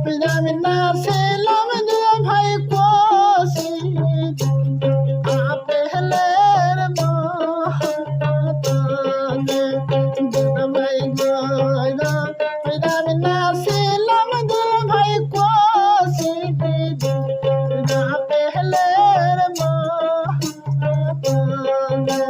আমি নাছিলাম দুলা ভাই কোসি আপেলের মতনে দুলা ভাই গয়না আমি নাছিলাম দুলা ভাই কোসি আপেলের মতনে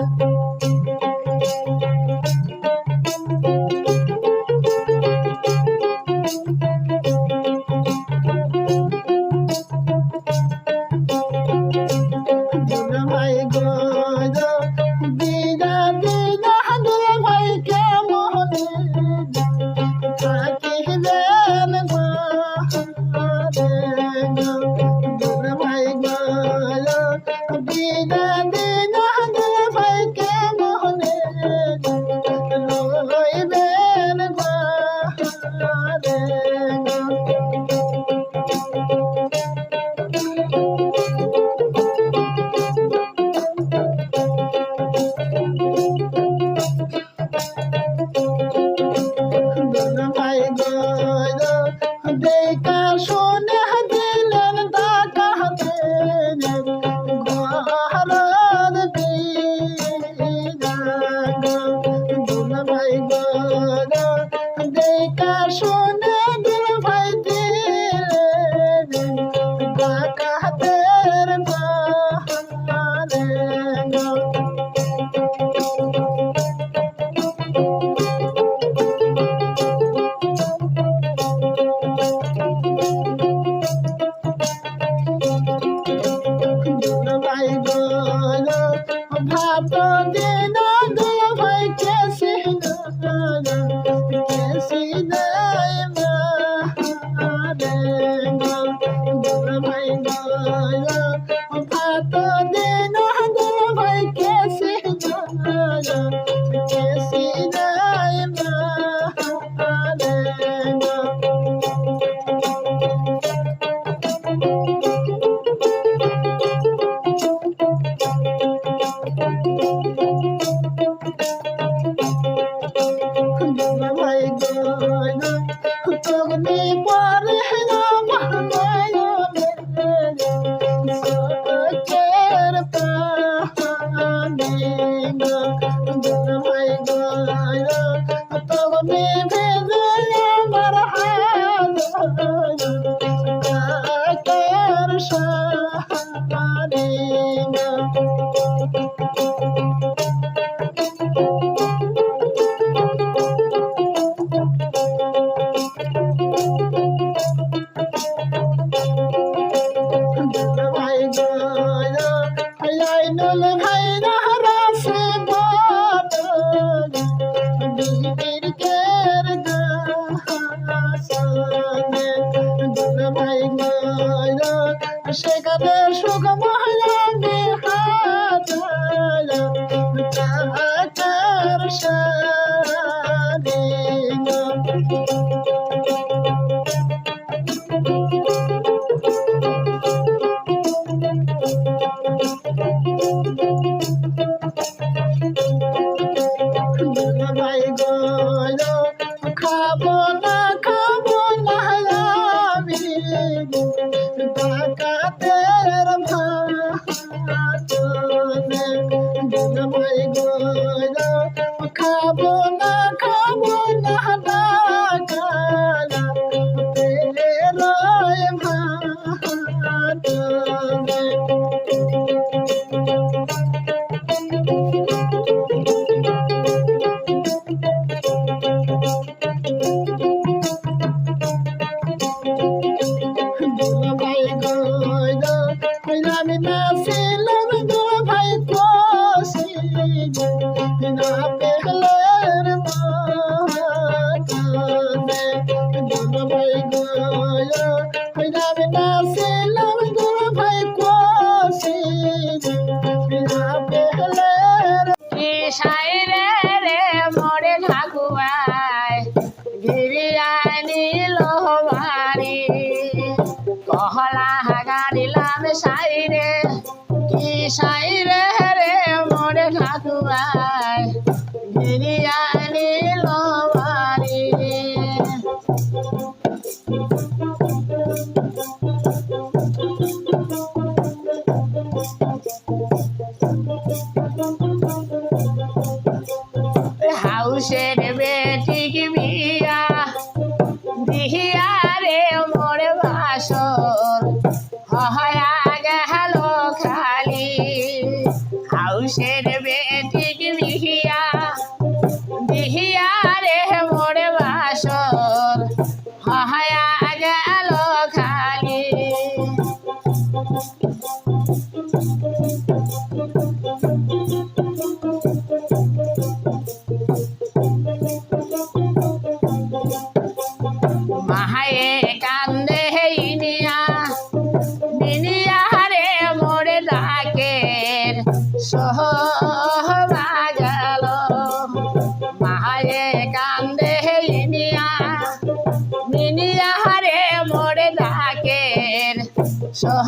সেখানে সুখ মহারানী হাজার সারি ভাই গয় খাবো না আমি ডাকাতের ভাতনে ভাই গয় খাবো না ডাকালা তেলের ভাতনে আমি নাছিলাম দুলা ভাই কোসি আপেলের মতনে দুলা ভাই গয়া আমি নাছিলাম দুলা ভাই কোসি আপেলের সাইরে রে মরে ঠাকুয়ায় গিরিয়ায় নীল বাড়ি কহলা গাড়িলাম সাইরে কি সাইরে রে মরে ঠাকুয়ায় গিরিয়ায় নীল বাড়ি বাসর হয়া গেল খালি হাউসের বেটিক বিহিয়া বিহিয়া রে মোর বাসর হয়া গেল খালি মাহায়ে কান্দে ইনিয়া বিনিয়া রে মোর ডাকের সোহবা গেল মাহায়ে কান্দে ইনিয়া বিনিয়া রে মোর ডাকের সোহ